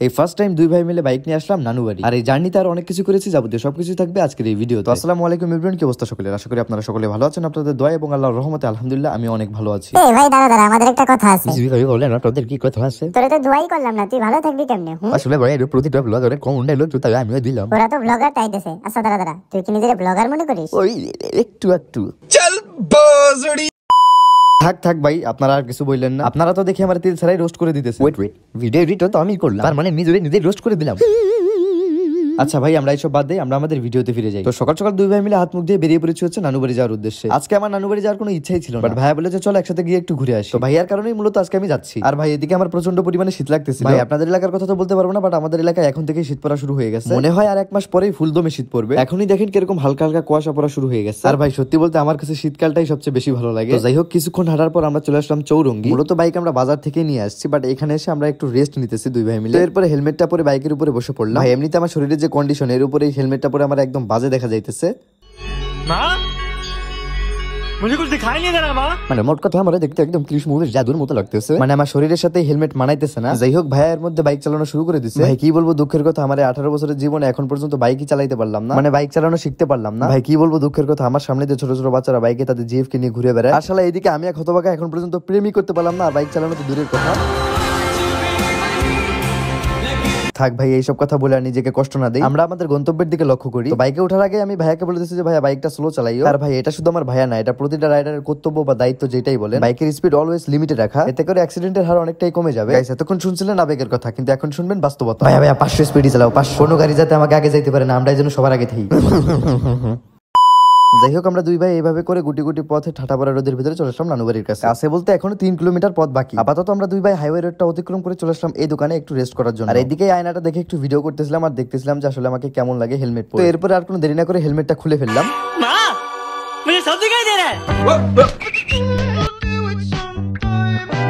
এই first time দুই ভাই মিলে বাইক নিয়ে আসলাম নানু বাড়ি। আর এই জার্নিতে আর অনেক কিছু করেছি, যাবতীয় সবকিছু থাকবে আজকের এই ভিডিও। তো আসসালামু আলাইকুম এভরিওয়ান, কি অবস্থা সকলের? আশা করি আপনারা সকলে ভালো আছেন। আপনাদের দোয়া এবং আল্লাহর রহমতে আলহামদুলিল্লাহ আমি অনেক ভালো আছি। এই ভাই দাঁড়া আমাদের একটা কথা আছে। জি ভাই বলেন, আপনাদের কি কথা আছে? তোরে তো দোয়াই করলাম না, তুই ভালো থাকবি কেমনে? আসলে ভাই এর প্রতিটা ব্লগারে কমেন্ট ডায়লগ তো তাই আমিও দিলাম। ওরা তো ব্লগার চাইতেছে। আচ্ছা দাঁড়া তুই কি নিজের ব্লগার মনে করিস? ওই একটু চল বজড়ি। থাক ভাই, আপনারা আর কিছু বললেন না। আপনারা তো দেখি আমার তেল ছাড়াই রোস্ট করে দিতেছে। ওয়েট ভিডিও এডিট তো আমি করলাম, তার মানে নিজের রোস্ট করে দিলাম। আচ্ছা ভাই, আমরা এইসব বাদ দিই, আমরা আমাদের ভিডিওতে ফিরে যাই। তো সকাল সকাল দুই ভাই মিলে হাত মুখ দিয়ে বেরিয়ে পড়েছি হচ্ছে নানু বাড়ি যাওয়ার উদ্দেশ্যে। আজকে আমার নানু বাড়ি যাওয়ার কোনো ইচ্ছাই ছিল না, বাট ভাইয়া বলে যে চল একসাথে গিয়ে একটু ঘুরে আসি। তো ভাইয়ার কারণেই মূলত আজকে আমি যাচ্ছি। আর ভাই এদিকে আমার প্রচন্ড পরিমাণে শীত লাগতেছে। ভাই আপনাদের এলাকার কথা তো বলতে পারবো না, বাট আমাদের এলাকায় এখন থেকেই শীত পড়া শুরু হয়ে গেছে। মনে হয় আর এক মাস পরেই ফুলদমে শীত পড়বে। এখনই দেখেন কিরকম হালকা হালকা কুয়াশা পড়া শুরু হয়ে গেছে। আর ভাই সত্যি বলতে আমার কাছে শীতকালটাই সবচেয়ে বেশি ভালো লাগে। যাই হোক, কিছুক্ষণ হাঁটার পর আমরা চলে আসলাম চৌরঙ্গি। মূলত বাইক আমরা বাজার থেকে নিয়ে আসছি, বাট এখানে এসে আমরা একটু রেস্ট নিতেছি দুই ভাই মিলে। এরপরে হেলমেটটা পরে বাইকের উপরে বসে পড়লাম। ভাই এমনিতে আমার শরীরের যে কন্ডিশন, এর উপরে এই হেলমেটটা পরে আমার একদম বাজে দেখা যাইতেছে। মানে মোট কথা আমার দেখতে একদম ক্রিশ মুভির জাদুর মতো লাগতেছে। মানে আমার শরীরের সাথে হেলমেট মানাইতেছে না। যাই হোক, ভাইয়ের মধ্যে বাইক চালানো শুরু করে দিচ্ছে। ভাই কি বলবো দুঃখের কথা, আমার 18 বছরের জীবনে এখন পর্যন্ত বাইকই চালাইতে পারলাম না, মানে বাইক চালানো শিখতে পারলাম না। ভাই কি বলবো দুঃখের কথা, আমার সামনে যে ছোট ছোট বাচ্চারা বাইকে তাদের জিএফ কে নিয়ে ঘুরে বেড়ায়। আসলে এইদিকে আমি এক হতভাগা এখন পর্যন্ত প্রেমই করতে পারলাম না, আর বাইক চালানো তো দূরের কথা। থাক ভাই, এইসব কথা বলে আর নিজেকে কষ্ট না দেই, আমরা আমাদের গন্তব্যের দিকে লক্ষ্য করি। তো বাইকে ওঠার আগে আমি ভাইয়াকে বলে দিচ্ছি যে ভাইয়া বাইকটা স্লো চালাইও। আর ভাই এটা শুধু আমার ভাইয়া না, এটা প্রতিটা রাইডারের কর্তব্য বা দায়িত্ব, যেটাই বলেন। বাইকের স্পিড অলওয়েজ লিমিটে রাখা, এতে করে অ্যাক্সিডেন্টের হার অনেকটাই কমে যাবে। গাইস এতক্ষণ শুনছিলেন আবেগের কথা, কিন্তু এখন শুনবেন বাস্তবতা। ভাইয়া 500 স্পিডে চালাও, 500। কোনো গাড়ি যাতে আমাকে আগে যাইতে পারে না, আমরাই যেন সবার আগে থাকি। যাই হোক, আমরা দুই ভাই এইভাবে করে গুটি গুটি পথে ঠাটা পড়া রোদের ভিতরে চলে আসলাম নানু বাড়ির কাছে। আসে বলতে এখনো 3 কিলোমিটার পথ বাকি। আপাতত আমরা দুই ভাই হাইওয়ে রোডটা অতিক্রম করে চলে আসলাম এই দোকানে একটু রেস্ট করার জন্য। আর এইদিকে আয়নাটা দেখে একটু ভিডিও করতেছিলাম আর দেখতেছিলাম যে আসলে আমাকে কেমন লাগে হেলমেট পরে। তো এরপরে আর কোনো দেরি না করে হেলমেটটা খুলে ফেললাম।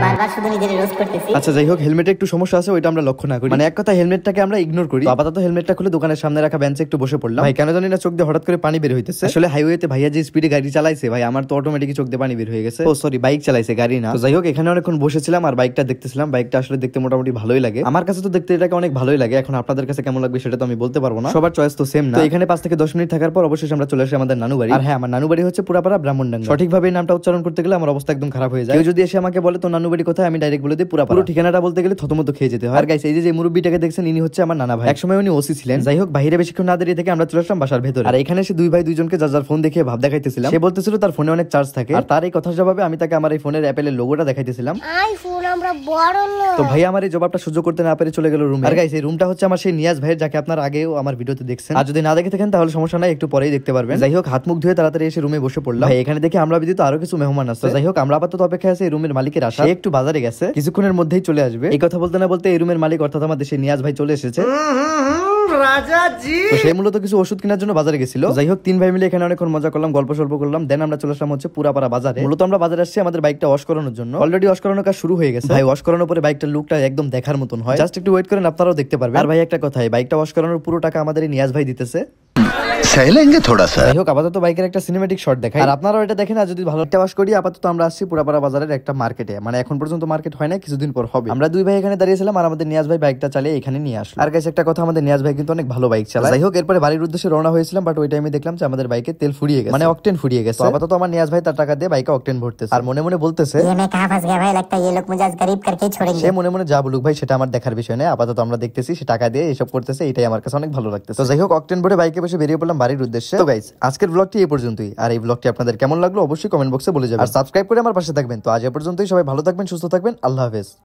বারবার শুধু নিজের রোস্ট করতেছি। আচ্ছা যাই হোক, হেলমেটে একটু সমস্যা আছে, ওইটা আমরা লক্ষ্য না করি। মানে এক কথা হেলমেটটাকে আমরা ইগনোর করি। আপাতত হেলমেটটা খুলে দোকানের সামনে রাখা বেঞ্চে একটু বসে পড়লাম। ভাই কেন জানি না চোখ দিয়ে হঠাৎ করে পানি বের হইতেছে। আসলে হাইওয়েতে ভাইয়া যে স্পিডে গাড়ি চালাইছে, ভাই আমার তো অটোমেটিক চোখ দিয়ে পানি বের হয়ে গেছে। ও সরি, বাইক চালাইছে, গাড়ি না। তো যাই হোক, এখানে অনেকক্ষণ বসেছিলাম আর বাইকটা দেখতেছিলাম। বাইকটা আসলে দেখতে মোটামুটি ভালোই লাগে, আমার কাছে তো দেখতে এটাকে অনেক ভালোই লাগে। এখন আপনাদের কাছে কেমন লাগবে সেটা তো আমি বলতে পারবো না, সবার চয়েস তো সেম না। তো এখানে 5 থেকে 10 মিনিট থাকার পর অবশ্যই আমরা চলে আসি আমাদের নানু বাড়ি। আর হ্যাঁ, আমার নানু বাড়ি হচ্ছে পুরাপাড়া ব্রাহ্মণডাঙ্গা। সঠিকভাবে এই নামটা উচ্চারণ করতে গেলে আমার অবস্থা একদম খারাপ হয়ে যায়। কেউ যদি এসে আমাকে বলে তো নানু বাড়ি কোথায়, আমি ডাইরেক্ট বলে দিই পুরাপাড়া। পুরো ঠিকানাটা বলতে গেলে থতমত খেয়ে যেতে হয়। আর গাইস এই যে মুরব্বিটাকে দেখছেন, ইনি হচ্ছে আমার নানা ভাই। একসময় উনি ওসি ছিলেন। যাই হোক, বাইরে বেশিক্ষণ না দাঁড়িয়ে থেকে আমরা চলে আসলাম বাসার ভেতরে। আর এখানে এসে দুই ভাই দুইজনকে যার ফোন দেখে ভাব দেখাইতেছিলাম। সে বলতেছিল তার ফোনে অনেক চার্জ থাকে, আর তার এই কথার জবাবে আমি তাকে আমার এই ফোনের অ্যাপেলের লোগোটা দেখাইতেছিলাম। আইফোন আমরা বড় লোক। তো ভাই আমার এই জবাবটা সহ্য করতে না পেরে চলে গেল রুমে। আর গাইস এই রুমটা হচ্ছে আমার সেই নিয়াজ ভাইয়ের, যাকে আপনারা আগেও আমার ভিডিওতে দেখছেন। আর যদি না দেখে থাকেন তাহলে সমস্যা নাই, একটু পরেই দেখতে পারবেন। যাই হোক, হাত মুখ ধুয়ে তাড়াতাড়ি এসে রুমে বসে পড়লাম। ভাই এখানে দেখে আমরা ব্যতীত আরো কিছু মেহমান আছে। যাই হোক, আমরা আপাতত অপেক্ষায় আছি এই রুমের মালিকের আসা। একটু বাজারে গেছে, কিছুক্ষণের মধ্যেই চলে আসবে। এই কথা বলতে না বলতে এই রুমের মালিক অর্থাৎ আমার দেশে নিয়াজ ভাই চলে এসেছে। তো সে মূলত কিছু ওষুধ কেনার জন্য বাজারে গেছিল। যাই হোক, 3 ভাই মিলে এখানে অনেকক্ষণ মজা করলাম, গল্প সল্প করলাম। দেন আমরা চলে আসলাম হচ্ছে পুরাপাড়া বাজারে। মূলত আমরা বাজারে আসছি আমাদের বাইকটা ওয়াশ করানোর জন্য। অলরেডি ওয়াশ করানোর কাজ শুরু হয়ে গেছে। ভাই ওয়াশ করানোর পরে বাইকটার লুকটা একদম দেখার মতন হয়, জাস্ট একটু ওয়েট করেন, আপনারাও দেখতে পারবেন। আর ভাই একটা কথা, বাইকটা ওয়াশ করানোর পুরো টাকা আমাদের নিয়াজ ভাই দিতেছে। যাই হোক, আপাতত বাইকের একটা সিনেমেটিক শট দেখাই, আর আপনারাও এটা দেখেন। আর যদি ভালো ওয়াশ করি, আপাতত আমরা আসছি পুরাপাড়া বাজারের একটা মার্কেটে। মানে এখন পর্যন্ত মার্কেট হয় না, কিছুদিন পর হবে। আমরা দুই ভাই এখানে দাঁড়িয়েছিলাম আর আমাদের নিয়াজ ভাই বাইকটা চালিয়ে এখানে নিয়ে আসলো। আর গাইস একটা কথা, আমাদের নিয়াজ ভাই কিন্তু অনেক ভালো বাইক চালায়। যাই হোক, এরপরে বাড়ির উদ্দেশ্যে রওনা হয়েছিলাম, বাট ওই টাইমে দেখলাম যে আমাদের বাইকে তেল ফুরিয়ে গেছে, মানে অকটেন ফুরিয়ে গেছে। আপাতত আমার নিয়াজ ভাই তার টাকা দিয়ে বাইকে অকটেন ভরতেছে আর মনে মনে বলতেছে সে মনে মনে যা বলুক ভাই, সেটা আমার দেখার বিষয় নয়। আপাতত আমরা দেখতেছি সে টাকা দিয়ে এসব করতেছে, এটাই আমার কাছে অনেক ভালো লাগতেছে। তো যাই হোক, অকটেন ভরে বাইকে বসে বেরিয়ে পড়লাম বাড়ির উদ্দেশ্যে। তো গাইস আজকের ব্লগটি এই পর্যন্তই। আর এই ব্লগটি আপনাদের কেমন লাগলো অবশ্যই কমেন্ট বক্সে বলে যাবেন। আর সাবস্ক্রাইব করে আমার পাশে থাকবেন। তো আজ এ পর্যন্তই, সবাই ভালো থাকবেন, সুস্থ থাকবেন, আল্লাহ হাফেজ।